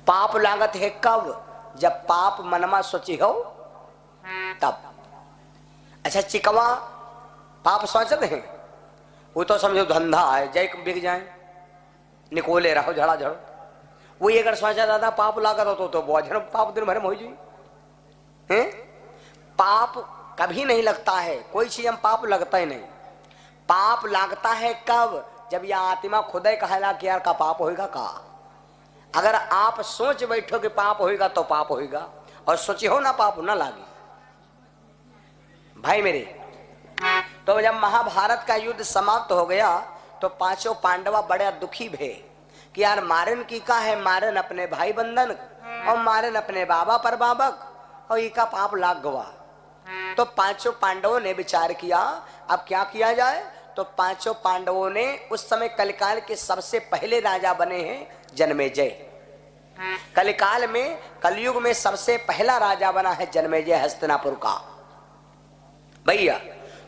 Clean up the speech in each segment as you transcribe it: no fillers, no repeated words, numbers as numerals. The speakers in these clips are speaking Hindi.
पाप लागत है कब? जब पाप मनमा सोची हो तब। अच्छा चिकवा पाप सोचते हैं, वो तो समझो धंधा है, जय बिक जाए निकोले रहो झड़ा झड़ो। वो अगर सोचा दादा पाप लागत हो तो बहुत जन पाप दिन भर में हो जाए। पाप कभी नहीं लगता है, कोई चीज हम पाप लगता ही नहीं। पाप लगता है कब? जब यह आत्मा खुद ही कहला कि यार का पाप होएगा का। अगर आप सोच बैठो कि पाप होएगा तो पाप होएगा, और सोची हो ना पाप ना लागे। भाई मेरे, तो जब महाभारत का युद्ध समाप्त हो गया तो पांचों पांडवा बड़े दुखी भे कि यार मारन की का है, मारन अपने भाई बंधन और मारन अपने बाबा पर बाबक, और इका पाप लाग गवा। तो पांचों पांडवों ने विचार किया अब क्या किया जाए। तो पांचों पांडवों ने उस समय कलिकाल के सबसे पहले राजा बने हैं जन्मेजय। कलिकाल में, कलयुग में सबसे पहला राजा बना है जन्मेजय हस्तिनापुर का भैया।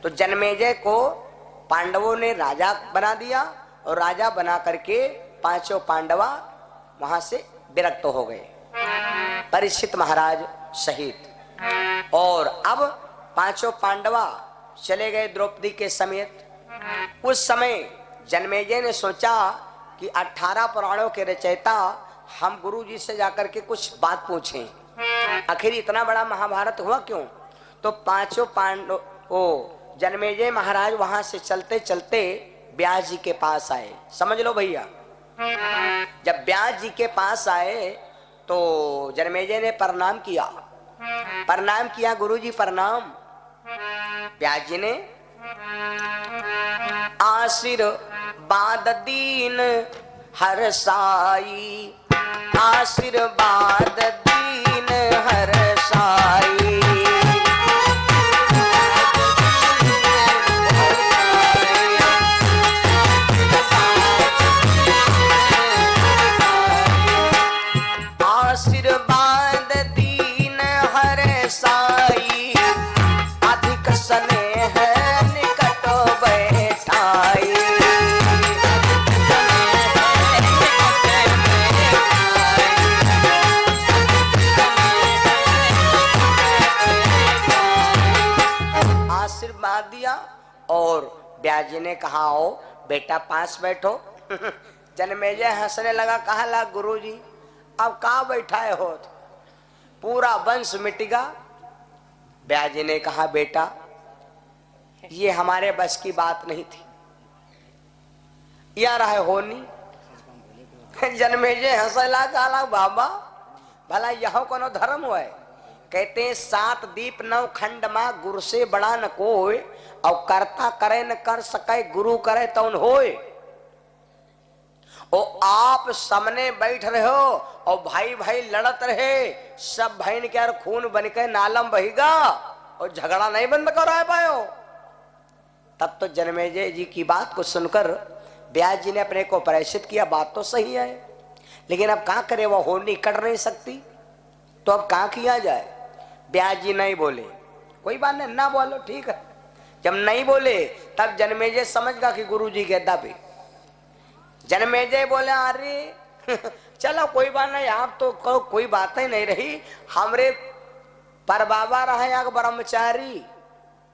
तो जन्मेजय को पांडवों ने राजा बना दिया, और राजा बना करके पांचों पांडवा वहां से विरक्त हो गए, परीक्षित महाराज सहित। और अब पांचों पांडवा चले गए द्रौपदी के समेत। उस समय जन्मेजय ने सोचा कि 18 पुराणों के रचयिता हम गुरु जी से जाकर के कुछ बात पूछें, आखिर इतना बड़ा महाभारत हुआ क्यों। तो पांचों पांडव ओ जन्मेजय महाराज वहां से चलते चलते व्यास जी के पास आए। समझ लो भैया, जब व्यास जी के पास आए तो जन्मेजय ने प्रणाम किया। प्रणाम किया, गुरु जी प्रणाम। व्यास जी ने आशीर्वाद दीन हर साई, आशीर्वाद दीन हर साई। आशीर्वाद दीन हर साई, अधिक स्नेह निकट बैठाई। आशीर्वाद दिया और व्यास जी ने कहा आओ बेटा पास बैठो। जन्मेजय हंसने लगा, कहा ला गुरु जी अब कहाँ बैठाए हो, पूरा वंश मिटेगा। व्यास जी ने कहा बेटा ये हमारे बस की बात नहीं थी, या रहे होनी। जन्मेजय हंसला, कहा बाबा भला यह कोनो धर्म है। कहते हैं 7 दीप 9 खंड मां गुरु से बड़ा न कोई, और करता करे न कर सके गुरु करे तो न होए। और आप सामने बैठ रहे हो और भाई भाई लड़त रहे, सब भाई ने क्या खून बन के नालम बहेगा और झगड़ा नहीं बंद कर पायो। तब तो जन्मेजय जी की बात को सुनकर व्यास जी ने अपने को प्रायश्चित किया, बात तो सही है लेकिन अब क्या करे, वो होनी कर नहीं सकती, तो अब क्या किया जाए। व्यास जी नहीं बोले, कोई बात नहीं ना बोलो ठीक है। जब नहीं बोले तब जन्मेजय समझ गया कि गुरु जी के दबे। जन्मेजय बोले अरे चलो कोई बात नहीं, आप तो कोई बात ही नहीं रही। हमरे पर बाबा रहे एक ब्रह्मचारी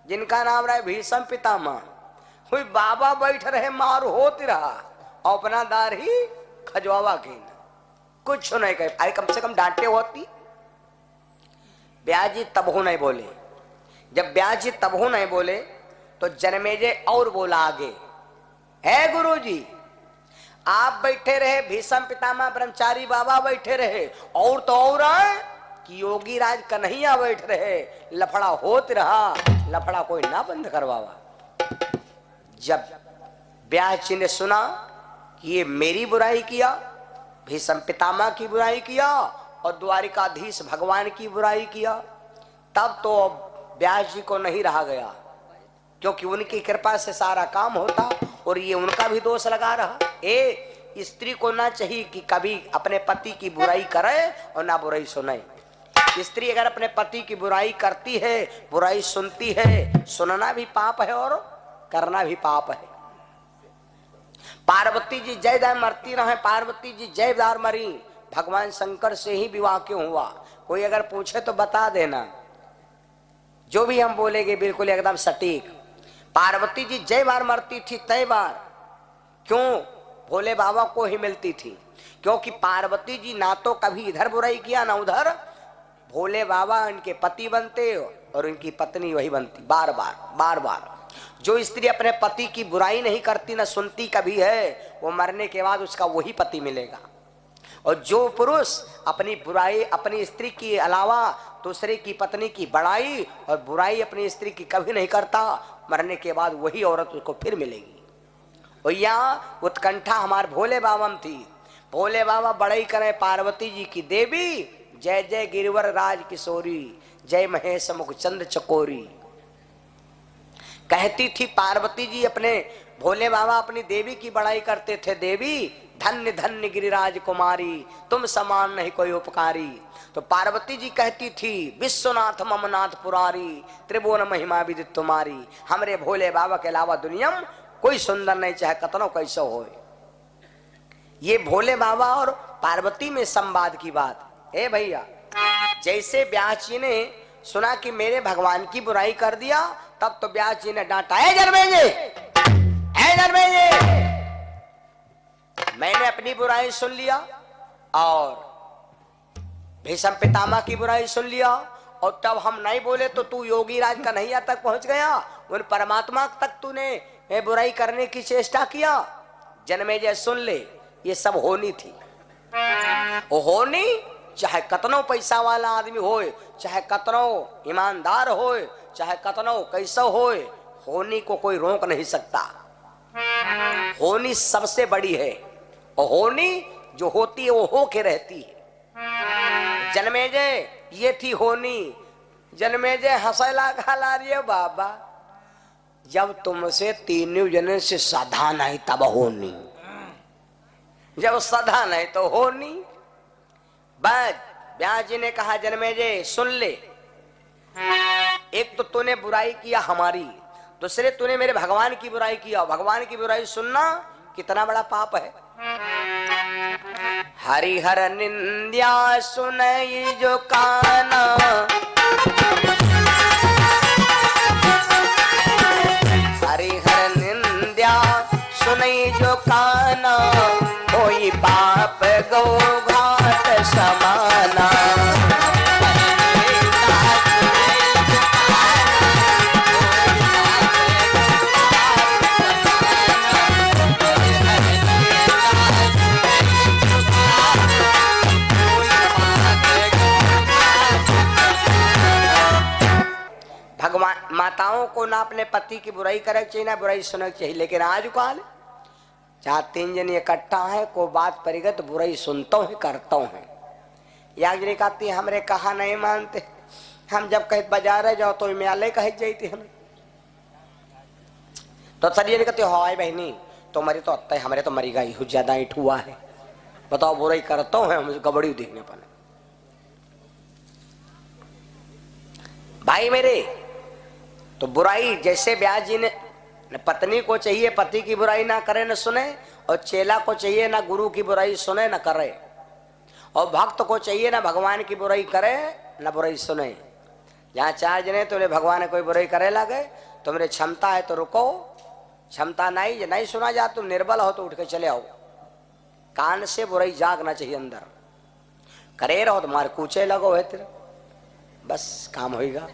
जिनका नाम रहे भीष्म पितामह, कोई बाबा बैठ रहे मार होती रहा और अपना दार ही खजवावा की कुछ नहीं कहे, अरे कम से कम डांटे होती। व्यास जी तबहू नहीं बोले। जब व्यास जी तबहू नहीं बोले तो जन्मेजय और बोला आगे, है गुरु जी आप बैठे रहे, भीष्म पितामह ब्रह्मचारी बाबा बैठे रहे, और तो और कि योगी राज कन्हैया बैठ रहे, लफड़ा होत रहा, लफड़ा कोई ना बंद करवावा। जब व्यास जी ने सुना कि ये मेरी बुराई किया, भीष्म पितामह की बुराई किया और द्वारिकाधीश भगवान की बुराई किया, तब तो व्यास जी को नहीं रहा गया, क्योंकि उनकी कृपा से सारा काम होता और ये उनका भी दोष लगा रहा। स्त्री को ना चाहिए कि कभी अपने पति की बुराई करे और ना बुराई सुने। स्त्री अगर अपने पति की बुराई करती है, बुराई सुनती है, सुनना भी पाप है और करना भी पाप है। पार्वती जी जय दार मरती रहे, पार्वती जी जय दार मरी, भगवान शंकर से ही विवाह क्यों हुआ? कोई अगर पूछे तो बता देना, जो भी हम बोलेंगे बिल्कुल एकदम सटीक। पार्वती जी जय बार मरती थी तय बार क्यों भोले बाबा को ही मिलती थी, क्योंकि पार्वती जी ना तो कभी इधर बुराई किया ना उधर। भोले बाबा इनके पति बनते और इनकी पत्नी वही बनती। बार बार जो स्त्री अपने पति की बुराई नहीं करती ना सुनती कभी है, वो मरने के बाद उसका वही पति मिलेगा। और जो पुरुष अपनी बुराई अपनी स्त्री की अलावा दूसरे की पत्नी की बड़ाई और बुराई अपनी स्त्री की कभी नहीं करता, मरने के बाद वही औरत उसको फिर मिलेगी। और यहाँ उत्कंठा हमारे भोले बाबा में थी। भोले बाबा बड़ाई करें पार्वती जी की देवी, जय जय गिरिवर राज किशोरी, जय महेश मुख चंद्र चकोरी। कहती थी पार्वती जी अपने भोले बाबा अपनी देवी की बड़ाई करते थे, देवी धन्य धन्य गिरिराज कुमारी, तुम समान नहीं कोई उपकारी। तो पार्वती जी कहती थी विश्वनाथ ममनाथ पुरारी, त्रिभुवन महिमा विदित तुम्हारी। हमरे भोले बाबा के अलावा दुनिया में कोई सुंदर नहीं, चाहे कतनो कैसो हो। ये भोले बाबा और पार्वती में संवाद की बात है भैया। जैसे व्यास जी ने सुना कि मेरे भगवान की बुराई कर दिया, तब तो व्यास जी ने डांटा, ए जन्मेजय, मैंने अपनी बुराई सुन लिया और भीष्म पितामह की बुराई सुन लिया, और तब हम नहीं बोले तो तू योगी राज कन्हैया तक पहुंच गया, उन परमात्मा तक तूने बुराई करने की चेष्टा किया। जन्मेजय सुन ले, ये सब होनी थी। वो होनी चाहे कतनो पैसा वाला आदमी होए, चाहे कतनो ईमानदार होए, चाहे कतनो कैसा होए, होनी को कोई रोक नहीं सकता। होनी सबसे बड़ी है, और होनी जो होती है वो होके रहती है। जन्मेजय ये थी होनी। जन्मेजय हंसला खा रही बाबा, जब तुमसे तीनों जने से सधा नहीं तब होनी, जब सधा नहीं तो होनी। बस व्यास जी ने कहा जन्मेजय सुन ले, एक तो तूने बुराई किया हमारी, दूसरे तूने मेरे भगवान की बुराई किया। भगवान की बुराई सुनना कितना बड़ा पाप है। हरिहर निंद्या सुनई जो काना, हरिहर निंद्या सुनई जो काना, कोई पाप गो घाट समाना। भगवान माताओं को ना अपने पति की बुराई करे चाहिए ना बुराई सुनना चाहिए, लेकिन आज काल जहाँ तीन जन इकट्ठा है को बात परिगत बुराई सुनता है करता है। याग्नि कहती है हमरे कहा नहीं मानते, हम जब कहीं बाजार जाओ तो म्याले कह जाती हम तो सरिये कहते हो आए बहनी तुम्हारी तो अत्ता है, हमारे तो मरी गई हो ज्यादा ईट हुआ है, बताओ बुराई करता हूँ हम गबड़ी देखने पर। भाई मेरे तो बुराई जैसे व्यास जी ने पत्नी को चाहिए पति की बुराई ना करे न सुने, और चेला को चाहिए ना गुरु की बुराई सुने न करे, और भक्त को चाहिए ना भगवान की बुराई करे न बुराई सुने। जहाँ चार जने तो भगवान ने कोई बुराई करे लगे, तुम्हारे क्षमता है तो रुको, क्षमता नहीं नहीं सुना जा, तुम निर्बल हो तो उठ के चले आओ। कान से बुराई जागना चाहिए अंदर, करे रहो तुम्हारे कूचे लगो है तेरे, बस काम होगा।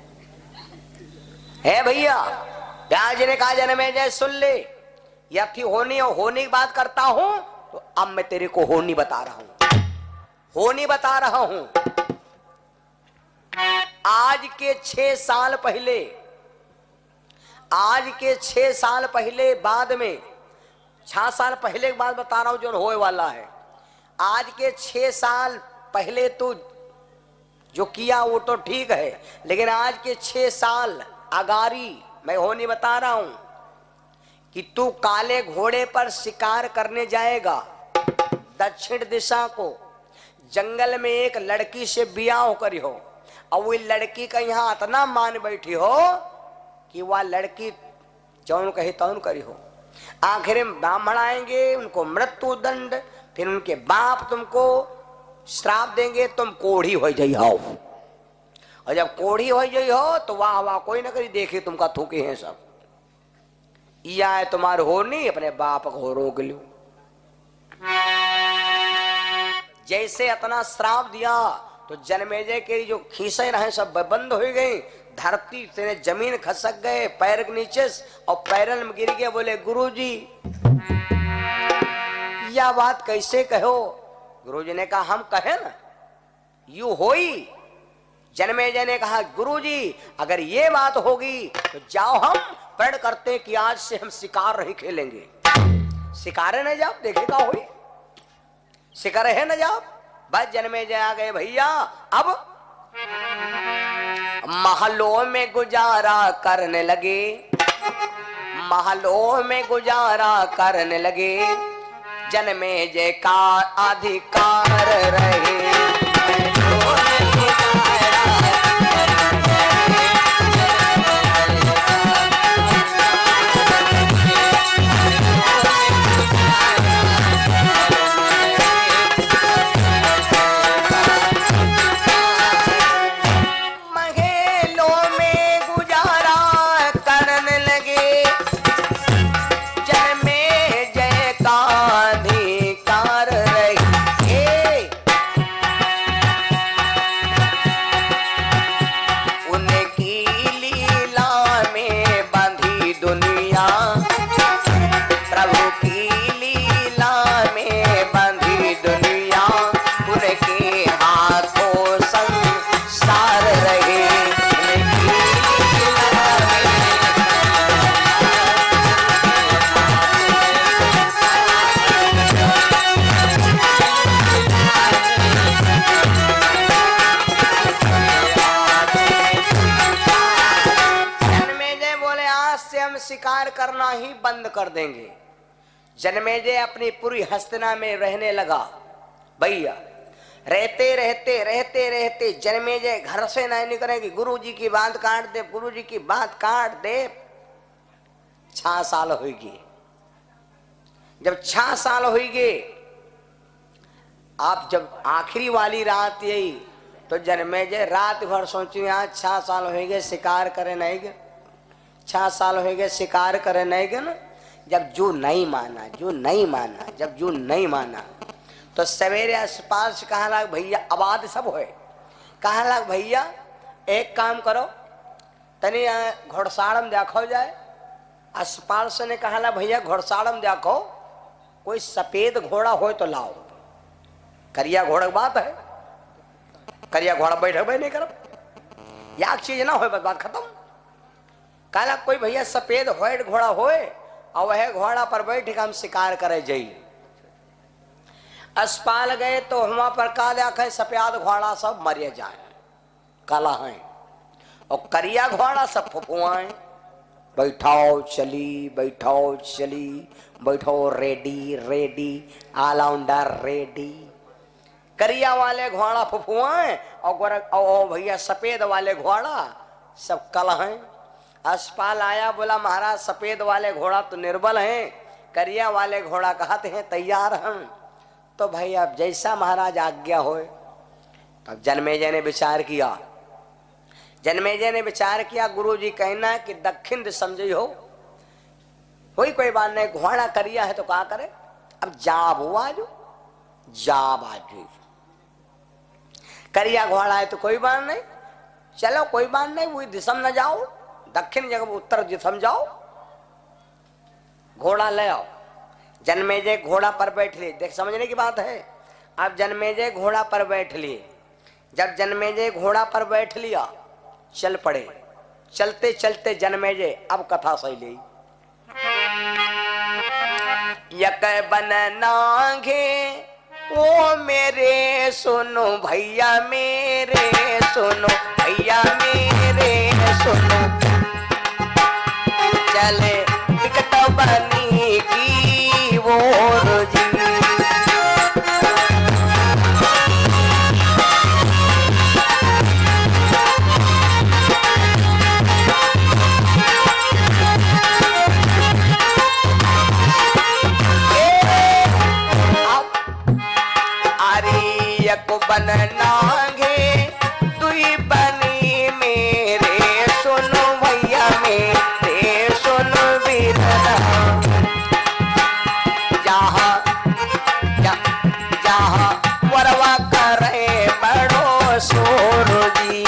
है भैया व्यास जी ने कहा जन्मेजय सुन ले, यह थी होनी और होनी की बात करता हूं, तो अब मैं तेरे को होनी बता रहा हूं, होनी बता रहा हूं। आज के 6 साल पहले, आज के 6 साल पहले बाद में 6 साल पहले की बात बता रहा हूं जो होए वाला है। आज के 6 साल पहले तो जो किया वो तो ठीक है, लेकिन आज के 6 साल अगारी मैं होनी बता रहा हूं कि तू काले घोड़े पर शिकार करने जाएगा दक्षिण दिशा को। जंगल में एक लड़की से ब्याह करी हो, और वो लड़की का यहाँ इतना मान बैठी हो कि वह लड़की जौन कही तौन करी हो। आखिर में ब्राह्मण आएंगे, उनको मृत्यु दंड, फिर उनके बाप तुमको श्राप देंगे तुम कोढ़ी हो जाइ हो, और जब कोढ़ी हो जाइ हो तो वाह वाह कोई ना करी देखे तुमका थूके हैं सब, या है तुम्हारे हो नहीं अपने बाप को रोक लो। जैसे इतना श्राप दिया तो जन्मेजय के जो खीसे रहे सब बंद हो गई, धरती से जमीन खसक गए पैर के नीचे और पैरन में गिर गए। बोले गुरुजी यह बात कैसे कहो? गुरुजी ने कहा हम कहे ना यू होई। जन्मेजय ने कहा गुरुजी अगर ये बात होगी तो जाओ हम प्रण करते कि आज से हम शिकार नहीं खेलेंगे। शिकारे न जाओ देखेगा हुई, शिकार है न जाओ। बस जन्मेजय आ गए भैया। अब महलों में गुजारा करने लगे, महलों में गुजारा करने लगे, जन्मेजय का अधिकार रहे। शिकार करना ही बंद कर देंगे। जन्मेजय अपनी पूरी हस्तिना में रहने लगा। भैया रहते रहते रहते रहते जन्मेजय घर से नहीं निकलेगी। गुरुजी की बात काट दे, गुरुजी की बात काट दे। 6 साल होगी। जब 6 साल होगी, आप जब आखिरी वाली रात यही तो जन्मेजय रात भर सोची आज 6 साल हो गए शिकार करे नहीं गए, 6 साल हो गए शिकार करे नहीं गए ना। जब जो नहीं माना, जो नहीं माना, जब जो नहीं माना तो सवेरे आसपास कहा लग भैया आबाद सब होए, कहा लग भैया एक काम करो तनी घोड़साड़म देखो जाए। अस्पताल से ने कहा भैया घोड़साड़म देखो कोई सफेद घोड़ा हो तो लाओ। करिया घोड़ा की बात है, करिया घोड़ा बैठे भाई नहीं करो, याद चीज ना हो बस बात खत्म। कहला कोई भैया सफेद व्हाइट घोड़ा होए और वह घोड़ा पर बैठ के हम शिकार करे जाइए। अस्पताल गए तो वहां पर का देखा सफेद घोड़ा सब मरे जाए, काला है, और करिया घोड़ा सब फुफुआए। बैठाओ चली, बैठाओ चली, बैठो रेडी रेडी, ऑलराउंडर रेडी। करिया वाले घोड़ा फुफुआए और भैया सफेद वाले घोड़ा सब कल हैं। अस्पताल आया, बोला महाराज सफेद वाले घोड़ा तो निर्बल हैं, करिया वाले घोड़ा कहते हैं तैयार हम। तो भाई अब जैसा महाराज आज्ञा होए। तब जन्मेजय ने विचार किया, जन्मेजय ने विचार किया गुरुजी कहना है कि दक्षिण दिशा समझी हो, कोई बात नहीं, घोड़ा करिया है तो क्या करे। अब जाब हुआ जो जाब आज करिया घोड़ा है तो कोई बात नहीं, चलो कोई बात नहीं, वही दिशा न जाओ, दक्षिण जगह उत्तर दिशा में जाओ, घोड़ा ले आओ। जन्मेजय घोड़ा पर बैठ लिए, देख समझने की बात है। अब जन्मेजय घोड़ा पर बैठ लिए। जब जन्मेजय घोड़ा पर बैठ लिया चल पड़े। चलते चलते जन्मेजय अब कथा सही ली। यक बन नाघे ओ मेरे सुनो भैया मेरे, सुनो भैया मेरे सुनो, चले टिकट बनी की वो रोजी। को रहे दुई बनी मेरे, सुनो भैया मेरे सुनो वीरना। जहाँ जहाँ वरवा करे बड़ो शोर जी।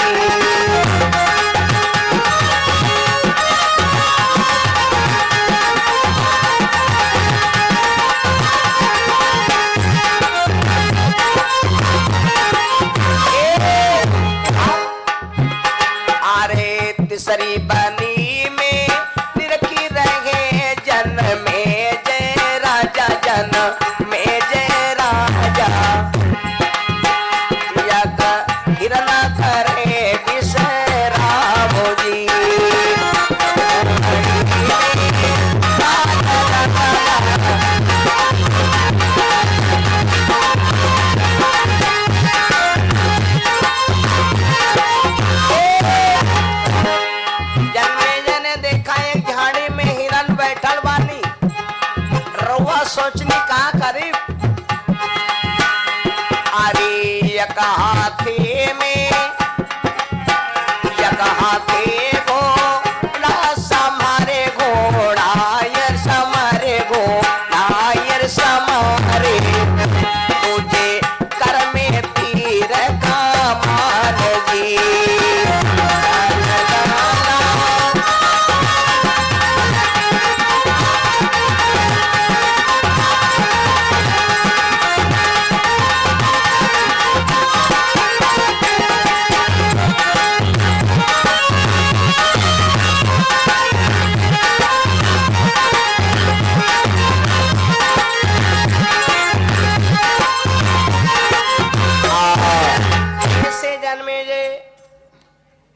तीसरी बनी में निरखी रहे जन में जय राजा, जन में जय राजा। यज्ञ हिरण करे विश्राम जी। सोचनी का करी अरे एक हाथी में घोड़ा समारे घोड़ा यर समारे घोड़ा यर समारे। तुझे कर में तीर का मान जी।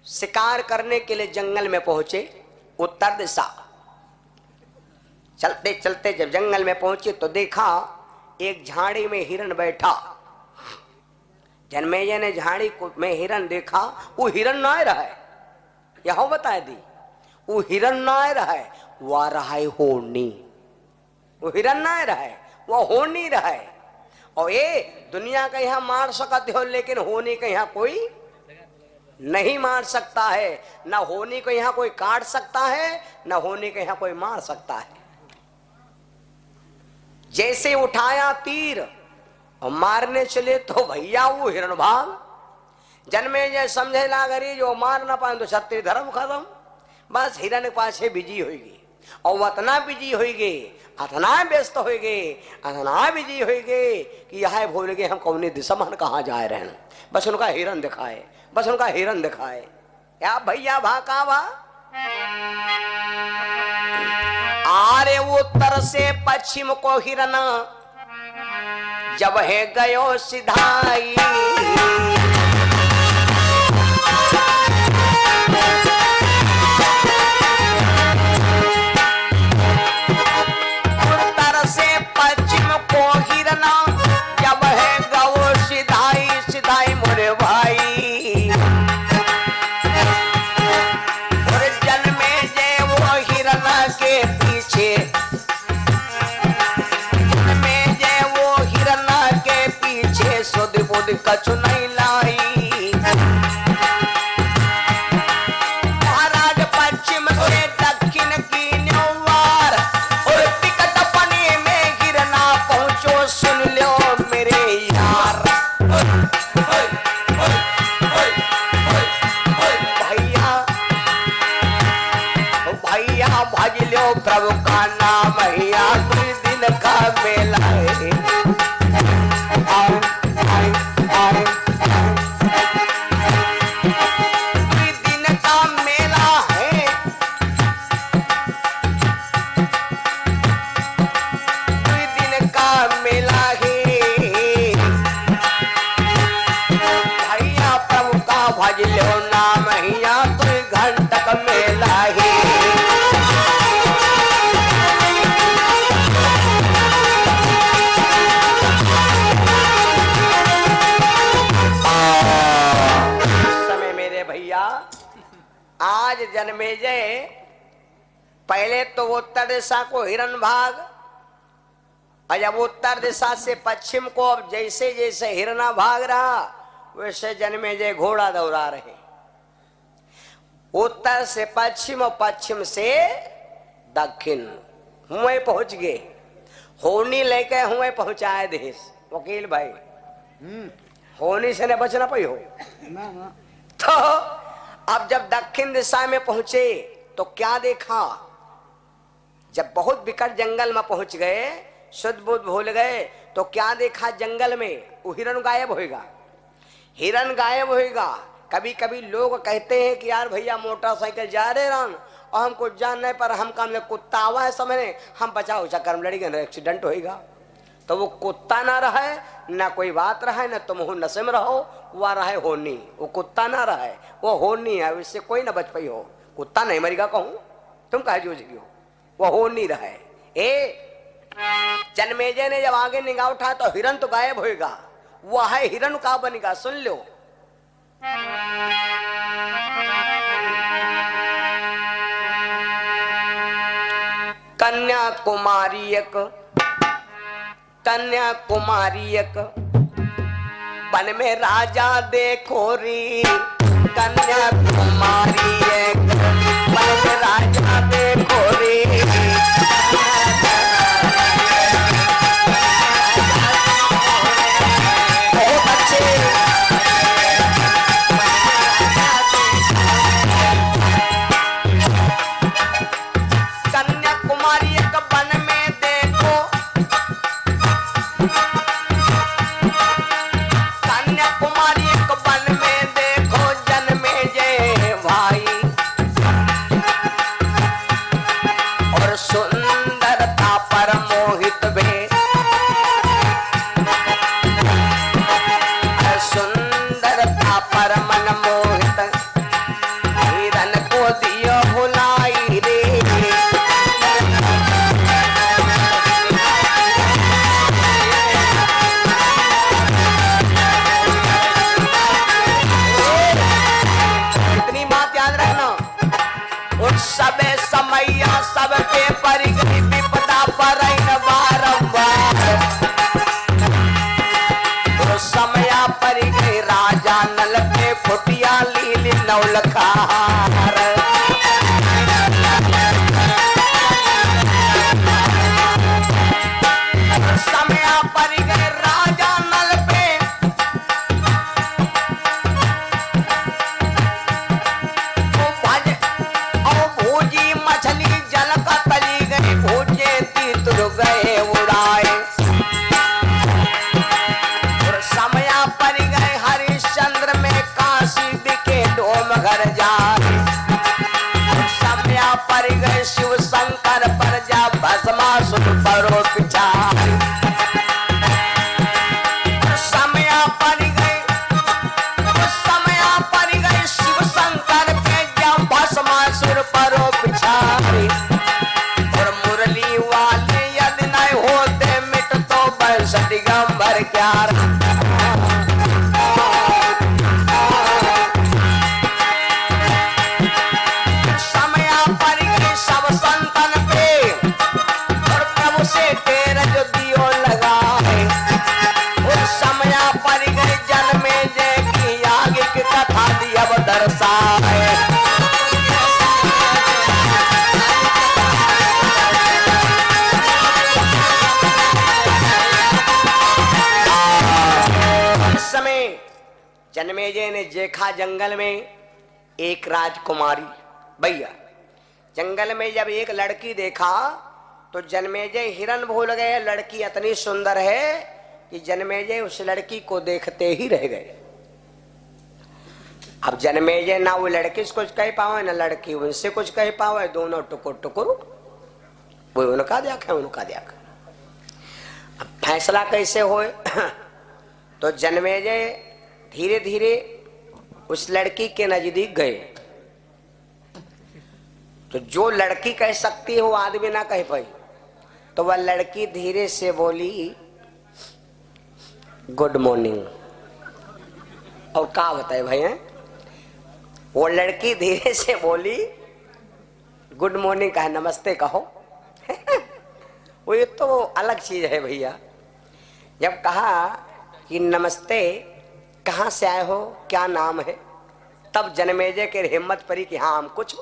शिकार करने के लिए जंगल में पहुंचे उत्तर दिशा। चलते चलते जब जंगल में पहुंचे तो देखा एक झाड़ी में हिरण बैठा। जन्मेजय ने झाड़ी में हिरण देखा, वो हिरण ना रहा है, यह बताए दी वो हिरण ना रहा है, वह रहा है होनी। वो हिरण ना रहा है, वह होनी रहा है। और ये दुनिया का यहाँ मार सकते हो, लेकिन होनी का यहाँ कोई नहीं मार सकता है। ना होनी को यहाँ कोई काट सकता है, ना होनी को यहाँ कोई मार सकता है। जैसे उठाया तीर और मारने चले तो भैया वो हिरण भाग। जन्मेजय समझे लागरी जो मार ना पाए तो क्षत्रिय धर्म खत्म। बस हिरण के पास बिजी होगी और वो इतना बिजी होगी, अतना व्यस्त होगी, अतना बिजी होगी कि यह भूल गए हम कौन दिशा में कहाँ जा रहे हैं। बस उनका हिरण दिखाए, बस उनका हिरण दिखाए। क्या भैया भाका भा आरे उत्तर से पश्चिम को हिरण जब है गयो सिधाई। उत्तर से पश्चिम को हिरण जब है गयो सिधाई, सिधाई मोरे भाई। के पीछे में जय वो हिरना के पीछे सुध बुध कछु नहीं लाई। महाराज पश्चिम से दक्षिण की न्योवार और टिकट पने में गिरना पहुंचो, सुन लो मेरे यार। भज लो प्रभु का नाम, भैया कोई दिन का मेला है। कोई दिन का मेला है, कोई दिन का मेला है। भैया प्रभु का भज लो नाम, भैया कोई घंटक मेला है। आज जन्मेजय पहले तो उत्तर दिशा को हिरण भाग, और जब उत्तर दिशा से पश्चिम को अब जैसे जैसे हिरना भाग रहा वैसे जन्मेजय घोड़ा दौड़ा रहे, उत्तर से पश्चिम और पश्चिम से दक्षिण हुए पहुंच गए। होनी लेके हुए पहुंचाए देश। वकील भाई होनी से न बचना पई हो तो अब जब दक्षिण दिशा में पहुंचे तो क्या देखा, जब बहुत विकट जंगल में पहुंच गए, शुद्ध बुद्ध भूल गए, तो क्या देखा जंगल में वो हिरण गायब होएगा, हिरण गायब होएगा। कभी कभी लोग कहते हैं कि यार भैया मोटरसाइकिल जा रहे रन और हमको जानने पर हम काम कुत्ता आवा है समझने हम बचाओ चक्कर में लड़ी गए, एक्सीडेंट होएगा। तो वो कुत्ता ना रहे ना कोई बात रहे ना तुम हो नशे में रहो, वह रहे होनी, वो कुत्ता ना रहे वो होनी है, इससे कोई ना बच पाई हो। कुत्ता नहीं मरेगा कहूं, तुम कहे जूझगी हो, वो होनी रहे। जन्मेजय ने जब आगे निगाह उठा तो हिरण तो गायब होएगा, वह है हिरण का बनेगा। सुन लो कन्याकुमारी एक वन में राजा देखो री, कन्याकुमारी एक वन में राजा देखो री। सबके परि गई विपदा पर बारंबार, तो समया परि गई राजा नल के फुटिया लीली नौलखार। समया परि गई राजा नल पे भूजी मछली गए उड़ाए, और समया पर गए हरिश्चंद्र में काशी बिके डोम घर जाए। समया पर गए शिव शंकर पर जा भस्मासुर परो पिछाए। समया पर गए शिव शंकर पे जा भस्मासुर परो पिछाए। दिगंबर क्या समया पर गए सब संतन पे, और प्रभु से तेरा जो दियो लगा है। उस समया पर गए जन्मेजय की आगे की कथा दी अब दर्शाए। जन्मेजय ने देखा जंगल में एक राजकुमारी। भैया जंगल में जब एक लड़की देखा तो जन्मेजय हिरन भूल गए, लड़की इतनी सुंदर है कि जन्मेजय उस लड़की को देखते ही रह गए। अब जन्मेजय ना वो लड़की से कुछ कह पावे ना लड़की उनसे कुछ कह पावे, दोनों टुकुर टुकुर वो उनका देख है उनका देख। अब फैसला कैसे होए तो जन्मेजय धीरे धीरे उस लड़की के नजदीक गए। तो जो लड़की कह सकती है वो आदमी ना कह पाई, तो वह लड़की धीरे से बोली गुड मॉर्निंग। और क्या बताए भाई हैं, वो लड़की धीरे से बोली गुड मॉर्निंग कहा, नमस्ते कहो वो ये तो अलग चीज है भैया। जब कहा कि नमस्ते कहाँ से आए हो, क्या नाम है? तब जन्मेजय के हिम्मत पड़ी कि हाँ हम कुछ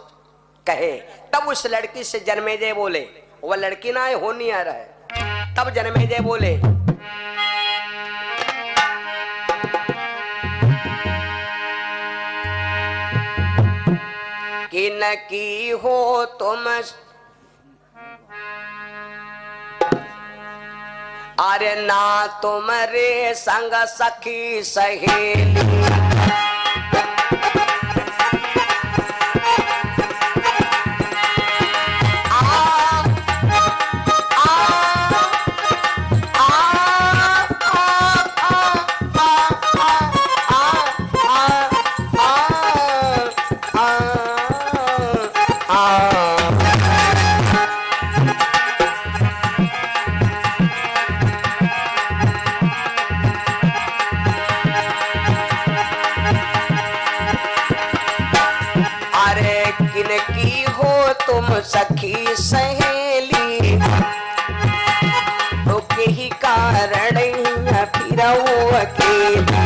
कहे। तब उस लड़की से जन्मेजय बोले, वह लड़की ना है, हो नहीं आ रहा है। तब जन्मेजय बोले, कि न की हो तुम, अरे ना तुम्हारे संग सखी सहेली, की हो तुम सखी सहेली, तो के ही कारण फिर अकेली।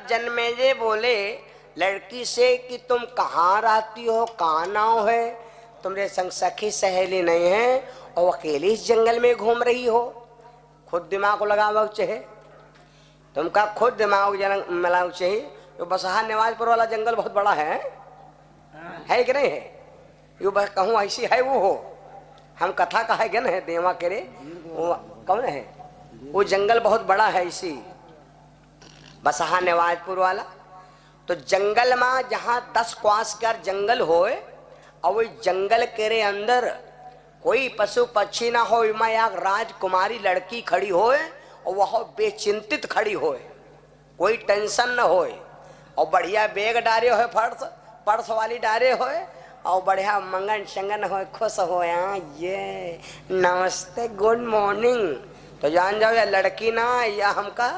जन्मेजय बोले लड़की से कि तुम कहाँ रहती हो, कहाँ नाव है, तुम्हारे संग सखी सहेली नहीं है और अकेली इस जंगल में घूम रही हो। खुद दिमाग को लगाओ चाहिए, तुमका खुद दिमाग मिलाओ चाहिए। तो बसहा नवाजपुर वाला जंगल बहुत बड़ा है कि नहीं है? यो बस कहूँ ऐसी है वो हो, हम कथा का है ना, देवा करे वो कौन है, वो जंगल बहुत बड़ा है इसी बसहा नवाजपुर वाला। तो जंगल में जहाँ 10 क्वास कर जंगल होए और वही जंगल के अंदर कोई पशु पक्षी ना हो, मैं एक राजकुमारी लड़की खड़ी होए और वह बेचिंतित खड़ी होए, कोई टेंशन न होए और बढ़िया बैग डारे हो, पर्स वाली डारे होए और बढ़िया मंगन शंगन हो, खुश हो, ये नमस्ते गुड मॉर्निंग। तो जान जाओ या लड़की ना या हमका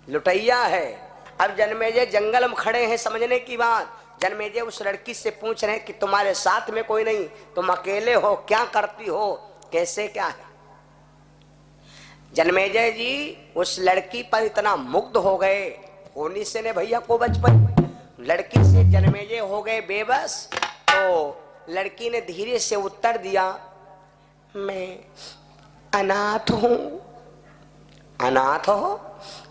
लुटैया है। अब जन्मेजय जंगल में खड़े हैं, समझने की बात। जन्मेजय उस लड़की से पूछ रहे हैं कि तुम्हारे साथ में कोई नहीं, तुम अकेले हो, क्या करती हो, कैसे क्या है? जन्मेजय जी उस लड़की पर इतना मुग्ध हो गए, होनी से ने भैया को बचपन लड़की से जन्मेजय हो गए बेबस। तो लड़की ने धीरे से उत्तर दिया, मैं अनाथ हूं। अनाथ हो?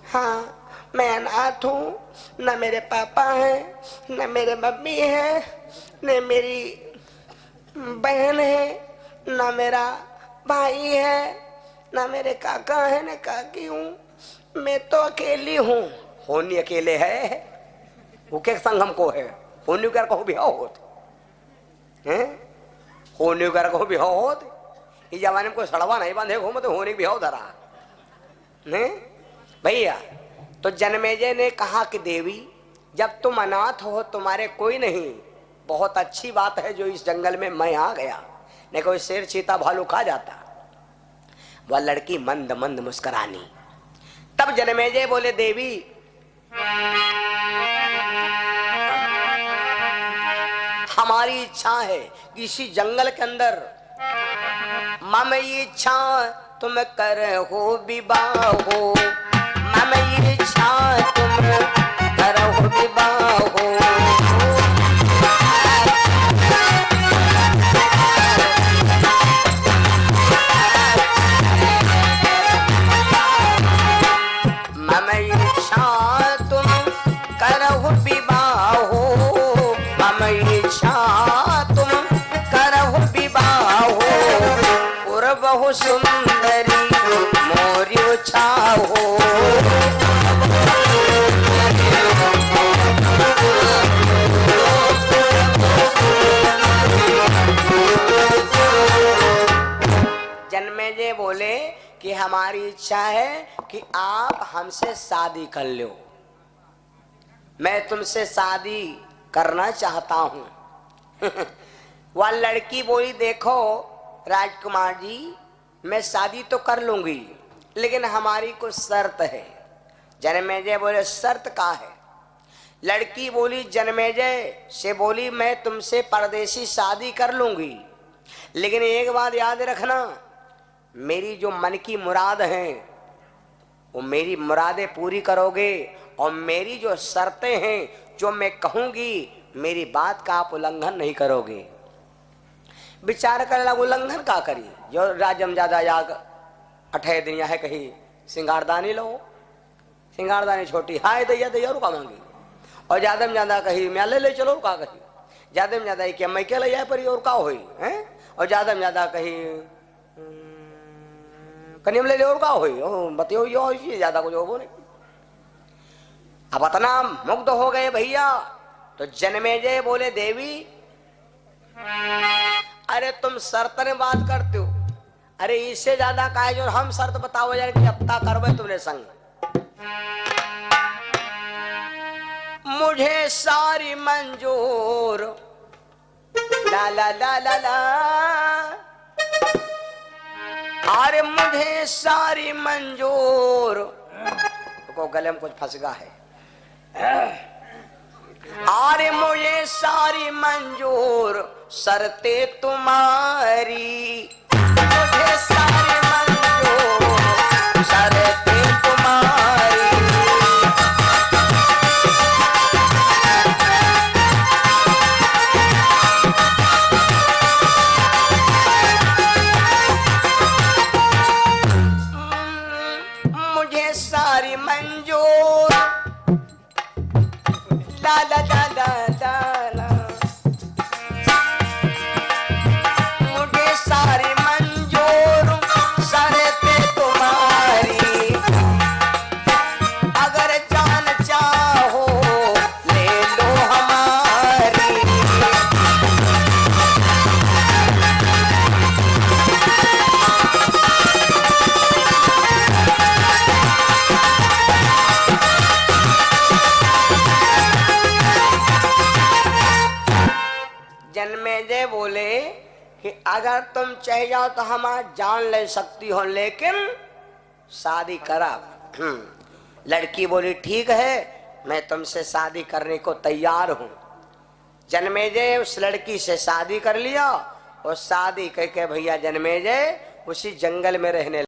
हाँ मैं अनाथ हूँ, न मेरे पापा हैं, न मेरे मम्मी है, न मेरी बहन है, न मेरा भाई है, न मेरे काका है, न काकी हूँ। मैं तो अकेली हूँ। होनी अकेले है वो के संग हमको है, होनी कर कहो बिहाव होत हैं, होनी कर कहो बिहाव होत। इस जमाने में कोई सड़वा नहीं बांधे घूमो तो होने बिहाव धरा नहीं भैया। तो जन्मेजय ने कहा कि देवी जब तुम अनाथ हो, तुम्हारे कोई नहीं, बहुत अच्छी बात है जो इस जंगल में मैं आ गया, नहीं कोई शेर चीता भालू खा जाता। वह लड़की मंद मंद मुस्कुरानी। तब जन्मेजय बोले, देवी हमारी इच्छा है कि इसी जंगल के अंदर मम इच्छा तुम कर हो विवाह हो, मम इच्छा तुम कर हो विवाह हो। मम इच्छा तुम कर हो विवाह हो, मम इच्छा तुम कर हो विवाह हो। और बहु सुंदरी मोरी छाओ, जन्मेजय बोले कि हमारी इच्छा है कि आप हमसे शादी कर लो, मैं तुमसे शादी करना चाहता हूं। वह लड़की बोली, देखो राजकुमार जी मैं शादी तो कर लूंगी, लेकिन हमारी कुछ शर्त है। जन्मेजय बोले शर्त का है? लड़की बोली जन्मेजय से बोली मैं तुमसे परदेसी शादी कर लूंगी, लेकिन एक बात याद रखना, मेरी जो मन की मुराद है वो मेरी मुरादें पूरी करोगे, और मेरी जो शर्तें हैं जो मैं कहूंगी मेरी बात का आप उल्लंघन नहीं करोगे। विचार कर लगा उल्लंघन का करी, जो राजम ज्यादा याग 28 दिन है कहीं सिंगारदानी लो, सिंगारदानी छोटी हाय दैया दैया रुका मांगी, और ज्यादा में ज्यादा कही मैं ले चलो रुका कही, ज्यादा में ज्यादा क्या मैं क्या ले जाए पर और का होई है, और ज्यादा में ज्यादा कही कनियम ले और का होई बतियो यो ज्यादा कुछ हो नहीं। अब इतना मुग्ध हो गए भैया, तो जन्मेजय बोले देवी अरे तुम शर्त ने बात करते हो, अरे इससे ज्यादा का है जो हम शर्त बताओ यार कि अब तक करवे तुमने संग। मुझे सारी मंजूर ला ला ला ला ला, अरे मुझे सारी मंजूर, को गले में कुछ फंसगा है, अरे मुझे सारी मंजूर शर्ते तुम्हारी, मुझे सारी मंजूर शर्ते तुम्हारी। मुझे सारी मंजूर ला ला ला ला ला ला, मुझे सारी मंजूर शर्तें तुम्हारी, अगर जान चाहो ले लो हमारी। जन्मेजय बोले कि अगर तुम चाह जाओ तो हम आज जान ले सकती हो, लेकिन शादी करा। लड़की बोली ठीक है मैं तुमसे शादी करने को तैयार हूं। जन्मेजय उस लड़की से शादी कर लिया, और शादी करके भैया जन्मेजय उसी जंगल में रहने